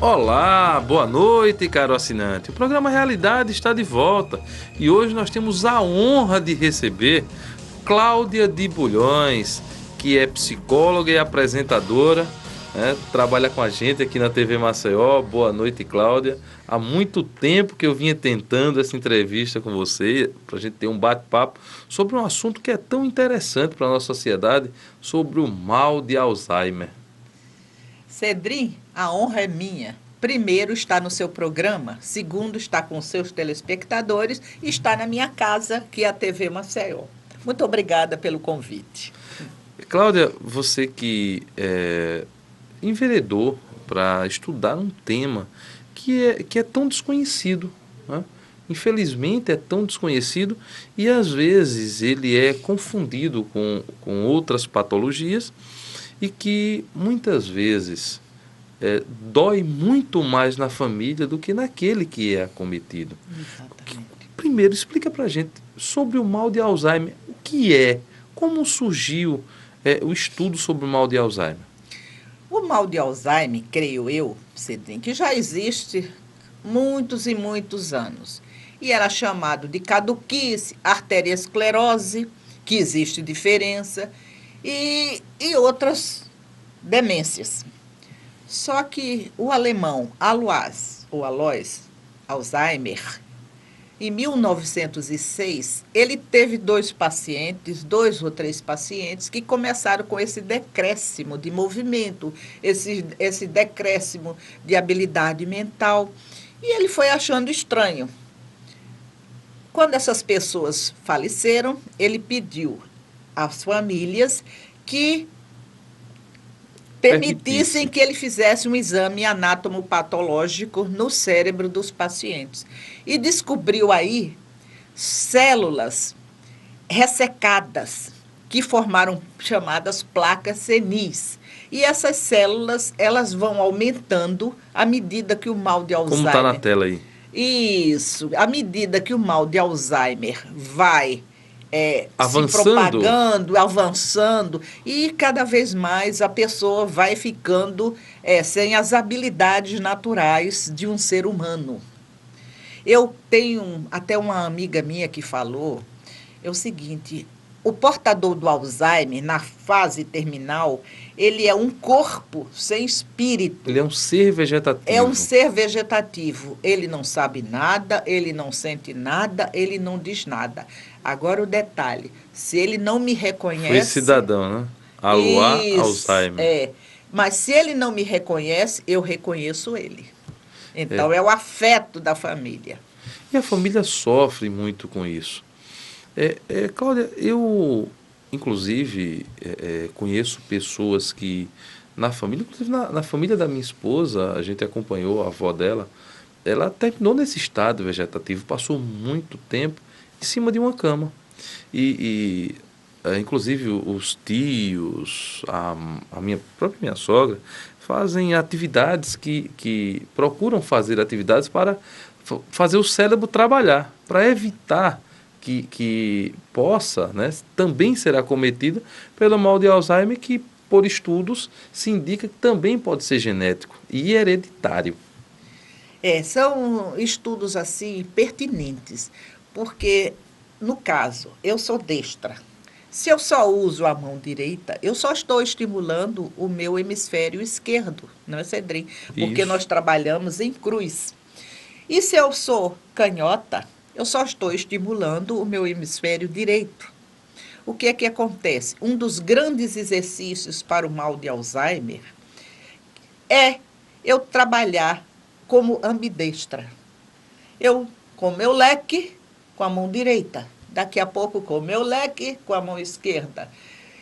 Olá, boa noite, caro assinante. O programa Realidade está de volta e hoje nós temos a honra de receber Cláudia de Bulhões, que é psicóloga e apresentadora, né? Trabalha com a gente aqui na TV Maceió. Boa noite, Cláudia. Há muito tempo que eu vinha tentando essa entrevista com você, para a gente ter um bate-papo sobre um assunto que é tão interessante para a nossa sociedade, sobre o mal de Alzheimer. Cedrim, a honra é minha. Primeiro, está no seu programa. Segundo, está com seus telespectadores. E está na minha casa, que é a TV Maceió. Muito obrigada pelo convite. Cláudia, você que enveredou para estudar um tema que é tão desconhecido, né? Infelizmente é tão desconhecido e às vezes ele é confundido com outras patologias e que muitas vezes dói muito mais na família do que naquele que é acometido. Exatamente. Primeiro, explica para a gente sobre o mal de Alzheimer. O que é? Como surgiu o estudo sobre o mal de Alzheimer? O mal de Alzheimer, creio eu, Cedrim, que já existe muitos e muitos anos. E era chamado de caduquice, arteriosclerose, que existe diferença, e outras demências. Só que o alemão Alois Alzheimer, em 1906, ele teve dois ou três pacientes que começaram com esse decréscimo de movimento, esse decréscimo de habilidade mental, e ele foi achando estranho. Quando essas pessoas faleceram, ele pediu às famílias que permitissem que ele fizesse um exame anatomopatológico no cérebro dos pacientes. E descobriu aí células ressecadas que formaram chamadas placas senis. E essas células, elas vão aumentando à medida que o mal de Como está na Alzheimer... tela aí? Isso, à medida que o mal de Alzheimer vai se Avançando, propagando, avançando, e cada vez mais a pessoa vai ficando sem as habilidades naturais de um ser humano. Eu tenho até uma amiga minha que falou, é o seguinte, o portador do Alzheimer, na fase terminal, ele é um corpo sem espírito. ele é um ser É um vegetativo. ser vegetativo. Ele não sabe nada, ele não sente nada, ele não diz nada. Agora o detalhe, se ele não me Foi esse reconhece, cidadão, né? Alois isso, Alzheimer. mas se ele não me reconhece, eu reconheço ele. É. Então é o afeto da família. E a família sofre muito com isso. Cláudia, eu, inclusive, conheço pessoas que, na família, inclusive na família da minha esposa, a gente acompanhou a avó dela, ela terminou nesse estado vegetativo, passou muito tempo em cima de uma cama. Inclusive, os tios, a própria minha sogra, fazem atividades que procuram fazer atividades para fazer o cérebro trabalhar, para evitar que possa, né, também ser acometido pelo mal de Alzheimer, que por estudos se indica que também pode ser genético e hereditário. São estudos assim pertinentes, porque, no caso, eu sou destra. Se eu só uso a mão direita, eu só estou estimulando o meu hemisfério esquerdo, não é, Cedrim? Porque Isso. nós trabalhamos em cruz. E se eu sou canhota, eu só estou estimulando o meu hemisfério direito. O que é que acontece? Um dos grandes exercícios para o mal de Alzheimer é eu trabalhar como ambidestra. Eu com o meu leque com a mão direita, daqui a pouco com o meu leque com a mão esquerda.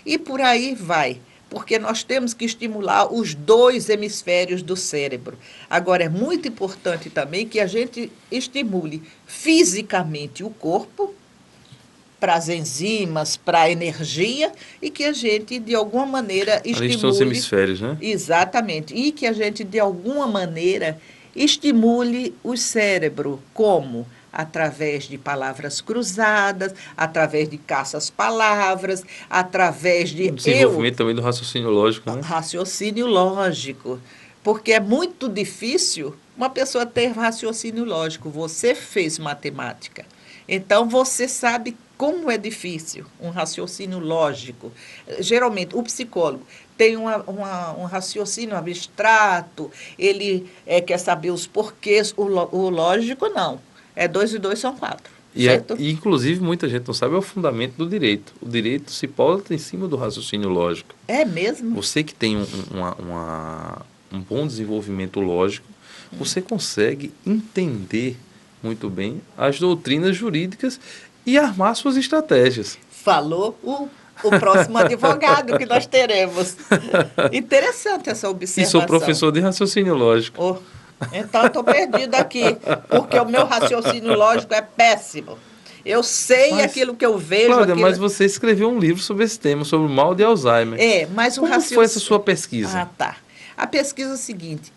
E por aí vai, porque nós temos que estimular os dois hemisférios do cérebro. Agora, é muito importante também que a gente estimule fisicamente o corpo, para as enzimas, para a energia, e que a gente, de alguma maneira, Ali estão os estimule, hemisférios, né? exatamente, e que a gente, de alguma maneira, estimule o cérebro, como? Através de palavras cruzadas, através de caças-palavras, através O de eu, desenvolvimento também do raciocínio lógico, né? raciocínio lógico. Porque é muito difícil uma pessoa ter raciocínio lógico. Você fez matemática. Então, você sabe como é difícil um raciocínio lógico. Geralmente, o psicólogo tem um raciocínio abstrato, ele quer saber os porquês, o lógico não. É 2 e 2 são 4, certo? E, inclusive, muita gente não sabe, é o fundamento do direito. O direito se pauta em cima do raciocínio lógico. É mesmo? Você que tem um bom desenvolvimento lógico, você consegue entender muito bem as doutrinas jurídicas e armar suas estratégias. Falou o próximo advogado que nós teremos. Interessante essa E observação. sou professor de raciocínio lógico. Oh, então, eu estou perdida aqui, porque o meu raciocínio lógico é péssimo. Eu sei aquilo que eu vejo. Cláudia, mas você escreveu um livro sobre esse tema, sobre o mal de Alzheimer. Mas um Como foi essa sua pesquisa? Tá. A pesquisa é o seguinte,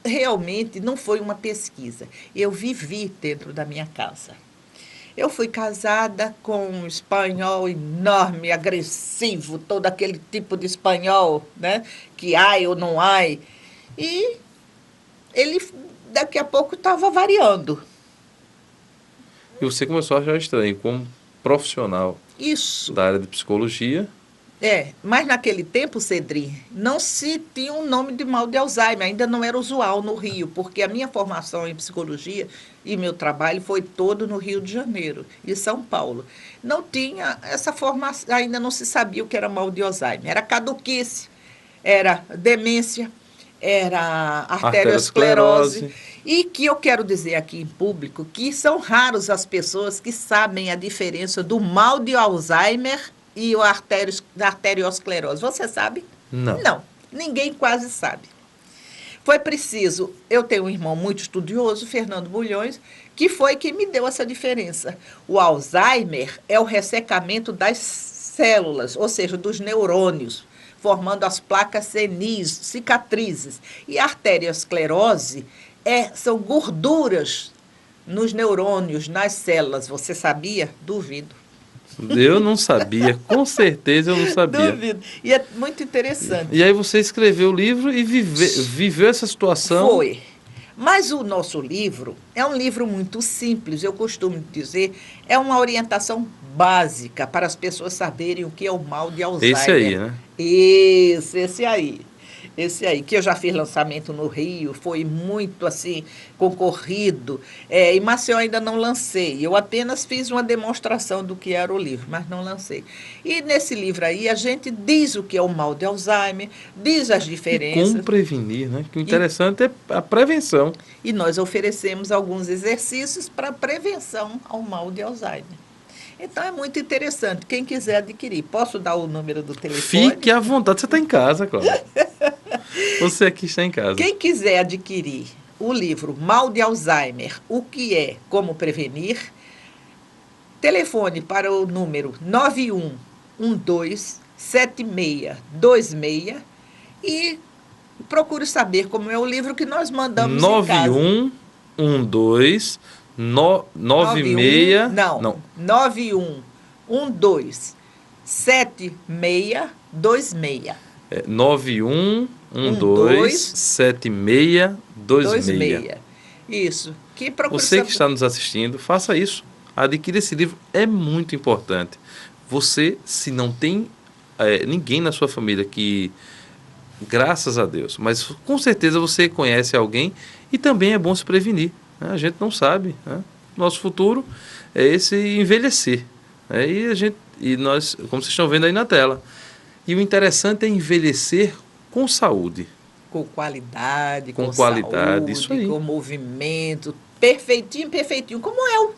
realmente não foi uma pesquisa. Eu vivi dentro da minha casa. Eu fui casada com um espanhol enorme, agressivo, todo aquele tipo de espanhol, né? Que ai ou não ai. E ele, daqui a pouco, estava variando. E você começou a achar estranho, como profissional Isso. da área de psicologia. Mas naquele tempo, Cedri, não se tinha um nome de mal de Alzheimer, ainda não era usual no Rio, porque a minha formação em psicologia e meu trabalho foi todo no Rio de Janeiro e São Paulo. Não tinha essa formação, ainda não se sabia o que era mal de Alzheimer. Era caduquice, era demência, era arteriosclerose. E que eu quero dizer aqui em público que são raros as pessoas que sabem a diferença do mal de Alzheimer e a arteriosclerose. Você sabe? Não. Não, ninguém quase sabe. Foi preciso, eu tenho um irmão muito estudioso, Fernando Bulhões, que foi quem me deu essa diferença. O Alzheimer é o ressecamento das células, ou seja, dos neurônios, formando as placas senis, cicatrizes. E a arteriosclerose são gorduras nos neurônios, nas células. Você sabia? Duvido. Eu não sabia, com certeza eu não sabia. Duvido. E é muito interessante. E aí você escreveu o livro e viveu essa situação? Foi. Mas o nosso livro é um livro muito simples, eu costumo dizer, é uma orientação básica para as pessoas saberem o que é o mal de Alzheimer. Esse aí, né? Isso, esse aí. Esse aí, que eu já fiz lançamento no Rio, foi muito, assim, concorrido. Em Maceió ainda não lancei. Eu apenas fiz uma demonstração do que era o livro, mas não lancei. E nesse livro aí, a gente diz o que é o mal de Alzheimer, diz as diferenças. E como prevenir, né? Que o interessante é a prevenção. E nós oferecemos alguns exercícios para prevenção ao mal de Alzheimer. Então, é muito interessante. Quem quiser adquirir, posso dar o número do telefone? Fique à vontade. Você está em casa, Cláudia. Você aqui está em casa. Quem quiser adquirir o livro Mal de Alzheimer, o que é, como prevenir, telefone para o número 91127626 e procure saber como é o livro que nós mandamos em casa. 9112 96... Não. 91127626. 91127626. Isso. Você que está nos assistindo, faça isso. Adquira esse livro, é muito importante. Você, se não tem ninguém na sua família que, graças a Deus, mas com certeza você conhece alguém e também é bom se prevenir. Né? A gente não sabe. Né? Nosso futuro é esse envelhecer. Né? E nós, como vocês estão vendo aí na tela. E o interessante é envelhecer com saúde. Com qualidade, com qualidade, saúde, isso aí. Com movimento, perfeitinho, como eu.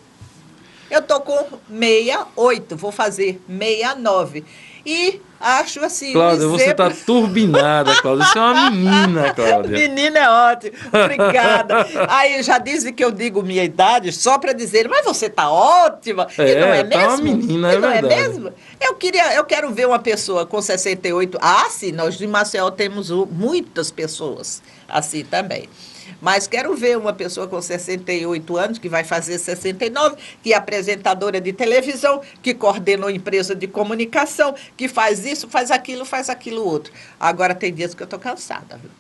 Eu estou com 68, vou fazer 69. E acho assim... Cláudia, você está turbinada, Cláudia. Você é uma menina, Cláudia. Menina é ótimo. Obrigada. Aí já dizem que eu digo minha idade só para dizer, mas você está ótima. E não é mesmo? Tá uma menina, e não verdade. É mesmo? Eu quero ver uma pessoa com 68. Ah, sim, nós de Maceió temos muitas pessoas assim também. Mas quero ver uma pessoa com 68 anos, que vai fazer 69, que é apresentadora de televisão, que coordena uma empresa de comunicação, que faz isso, faz aquilo outro. Agora tem dias que eu estou cansada, viu?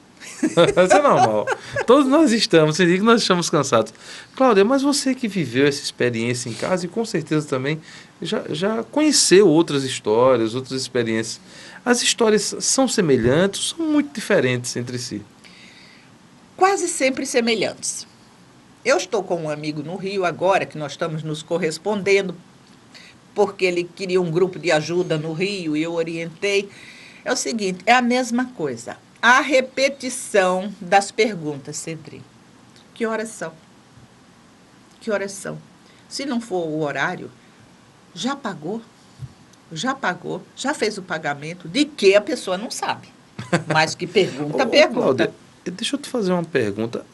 Isso é normal. Todos nós estamos, sem dizer que nós estamos cansados. Cláudia, mas você que viveu essa experiência em casa e com certeza também já conheceu outras histórias, outras experiências. As histórias são semelhantes, são muito diferentes entre si. Quase sempre semelhantes. Eu estou com um amigo no Rio agora, que nós estamos nos correspondendo, porque ele queria um grupo de ajuda no Rio e eu orientei. É o seguinte, é a mesma coisa. A repetição das perguntas, Cedrinho. Que horas são? Que horas são? Se não for o horário, já pagou? Já pagou? Já fez o pagamento? De que a pessoa não sabe. Mas que pergunta, pergunta. Cláudia, deixa eu te fazer uma pergunta.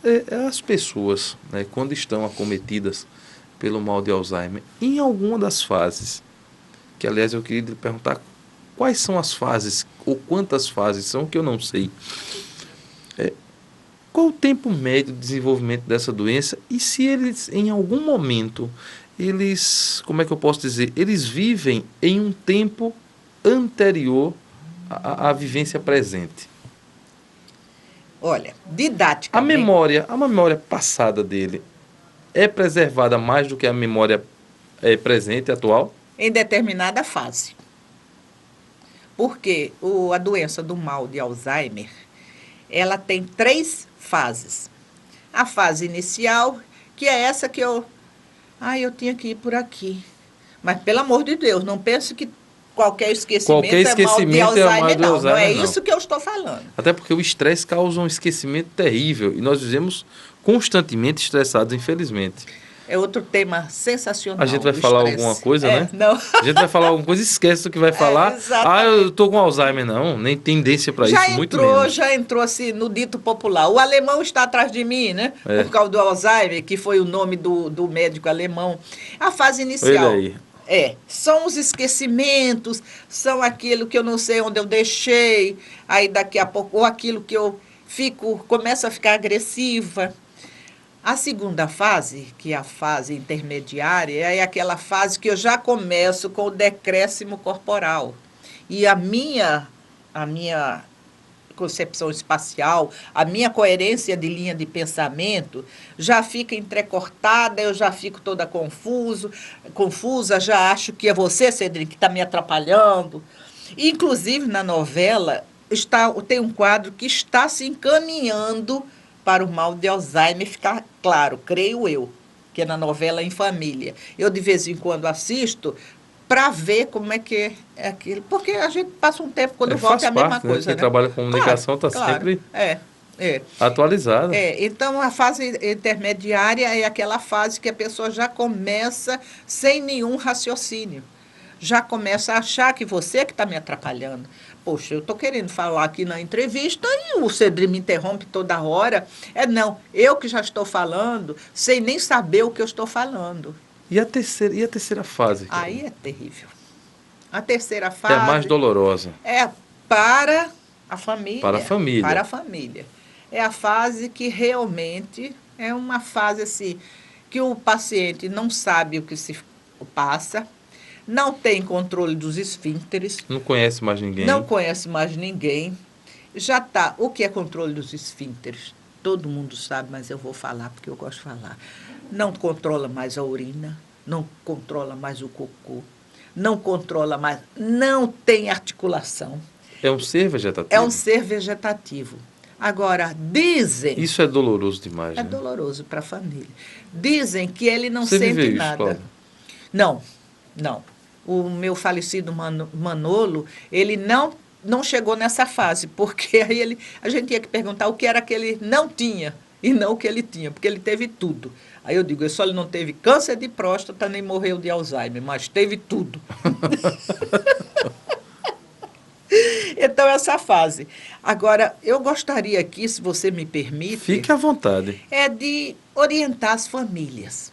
As pessoas, né, quando estão acometidas pelo mal de Alzheimer, em alguma das fases, que aliás eu queria lhe perguntar quais são as fases, ou quantas fases são, que eu não sei. Qual o tempo médio de desenvolvimento dessa doença e se eles, em algum momento, como é que eu posso dizer, eles vivem em um tempo anterior à vivência presente? Olha, A didaticamente, memória passada dele é preservada mais do que a memória presente, atual? em determinada fase. Porque a doença do mal de Alzheimer, ela tem 3 fases. A fase inicial, que é essa que eu tinha que ir por aqui. Mas, pelo amor de Deus, não pense que qualquer esquecimento é mal de Alzheimer, não. Não é isso que eu estou falando. Até porque o estresse causa um esquecimento terrível e nós vivemos constantemente estressados, infelizmente. É outro tema sensacional. A gente vai falar alguma coisa, né? Não. A gente vai falar alguma coisa, esquece do que vai falar. Eu tô com Alzheimer, não. Nem tendência para isso, muito menos. Já entrou assim no dito popular. O alemão está atrás de mim, né? Por causa do Alzheimer, que foi o nome do médico alemão. A fase inicial. Olha aí. São os esquecimentos, são aquilo que eu não sei onde eu deixei, aí daqui a pouco, ou aquilo que eu começo a ficar agressiva. A segunda fase, que é a fase intermediária, é aquela fase que eu já começo com o decréscimo corporal. E a minha concepção espacial, a minha coerência de linha de pensamento já fica entrecortada, eu já fico toda confusa, já acho que é você, Cedric, que está me atrapalhando. Inclusive, na novela, tem um quadro que está se encaminhando para o mal de Alzheimer ficar claro, creio eu, que é na novela Em Família. Eu, de vez em quando, assisto para ver como é que é aquilo. Porque a gente passa um tempo, quando volta é a mesma coisa. Quem trabalha com comunicação está sempre atualizado. Então, a fase intermediária é aquela fase que a pessoa já começa sem nenhum raciocínio. Já começa a achar que você que está me atrapalhando. Poxa, eu estou querendo falar aqui na entrevista e o Cedric me interrompe toda hora. Não, eu que já estou falando, sem nem saber o que eu estou falando. E a terceira fase? Aí é terrível. A terceira fase... É a mais dolorosa. É para a família. Para a família. Para a família. É a fase que realmente é uma fase assim, que o paciente não sabe o que se passa, não tem controle dos esfíncteres. Não conhece mais ninguém. Não conhece mais ninguém. Já está. O que é controle dos esfíncteres? Todo mundo sabe, mas eu vou falar porque eu gosto de falar. Não controla mais a urina, não controla mais o cocô, não controla mais, não tem articulação. É um ser vegetativo? É um ser vegetativo. Agora, dizem... Isso é doloroso demais, É doloroso para a família. Dizem que ele não Você sente viveu nada. Isso, Cláudia? Não. O meu falecido Manolo, ele não chegou nessa fase, porque aí a gente tinha que perguntar o que era que ele não tinha e não o que ele tinha, porque ele teve tudo. Aí eu digo, ele não teve câncer de próstata nem morreu de Alzheimer, mas teve tudo. Então, essa fase. Agora, eu gostaria aqui, se você me permite... Fique à vontade. É de orientar as famílias.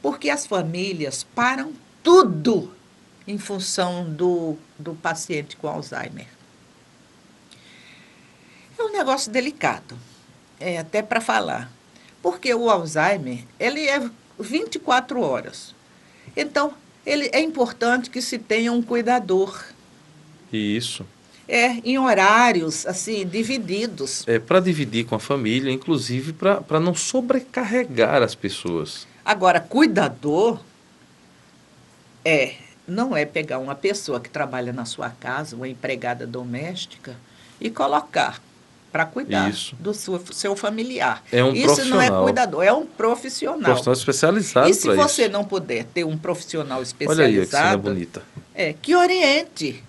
Porque as famílias param tudo em função do paciente com Alzheimer. É um negócio delicado, até para falar. Porque o Alzheimer, ele é 24 horas. Então, é importante que se tenha um cuidador. Isso. em horários assim divididos. Para dividir com a família, inclusive para não sobrecarregar as pessoas. Agora, cuidador não é pegar uma pessoa que trabalha na sua casa, uma empregada doméstica, e colocar para cuidar Isso. do seu familiar. É um Isso não é profissional. cuidador, é um profissional. Profissional especializado E se para você isso. não puder ter um profissional Olha aí que cena especializado, bonita. que oriente.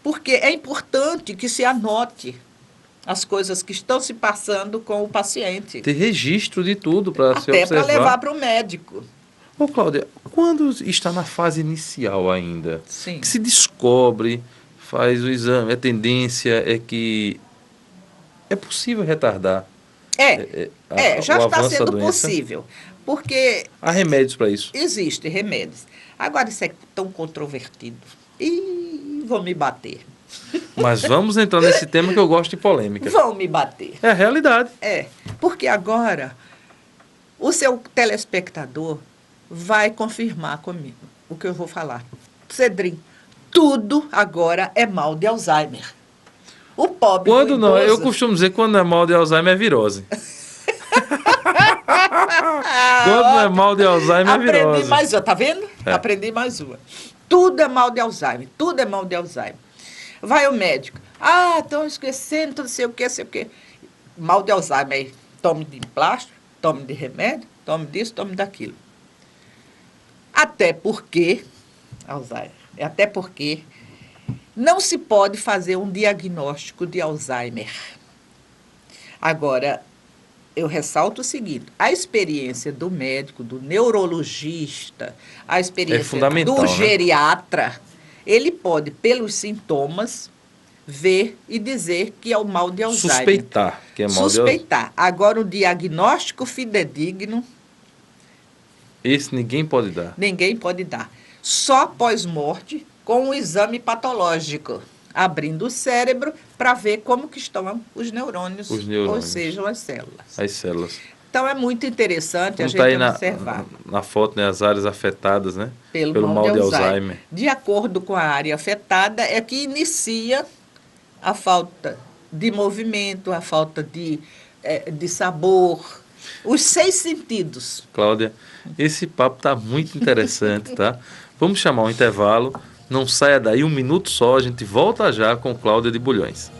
Porque é importante que se anote as coisas que estão se passando com o paciente. Ter registro de tudo para se Até para observar. levar para o médico. Ô, Cláudia, quando está na fase inicial ainda, Sim. que se descobre, faz o exame, a tendência é que é possível retardar Já o está avanço da sendo doença? possível. Porque Há remédios para isso. existem remédios. Agora, isso é tão controvertido. E vão me bater. Mas vamos entrar nesse tema que eu gosto de polêmica. Vão me bater. É a realidade. Porque agora o seu telespectador vai confirmar comigo o que eu vou falar. Cedrinho, tudo agora é mal de Alzheimer. O pobre Quando não, eu idoso, costumo dizer que quando é mal de Alzheimer é virose. Quando não é mal de Alzheimer é aprendi virose. mais uma, tá vendo? Aprendi mais uma. Tudo é mal de Alzheimer, tudo é mal de Alzheimer. Vai o médico. Estão esquecendo, não sei o quê. Mal de Alzheimer, tome de plástico, tome de remédio, tome disso, tome daquilo. Até porque não se pode fazer um diagnóstico de Alzheimer. Agora, eu ressalto o seguinte, a experiência do médico, do neurologista, a experiência do geriatra, ele pode, pelos sintomas, ver e dizer que é o mal de Alzheimer. Suspeitar que é mal de Alzheimer. Agora, o diagnóstico fidedigno, esse ninguém pode dar. Ninguém pode dar. Só pós-morte, com um exame patológico, abrindo o cérebro para ver como que estão os neurônios, ou seja, as células. As células. Então, é muito interessante como a gente observar. Na foto, né, as áreas afetadas, né? Pelo mal de Alzheimer. De acordo com a área afetada, é que inicia a falta de movimento, a falta de sabor, os 6 sentidos. Cláudia, esse papo está muito interessante, tá? Vamos chamar um intervalo. Não saia daí, 1 minuto só, a gente volta já com Cláudia de Bulhões.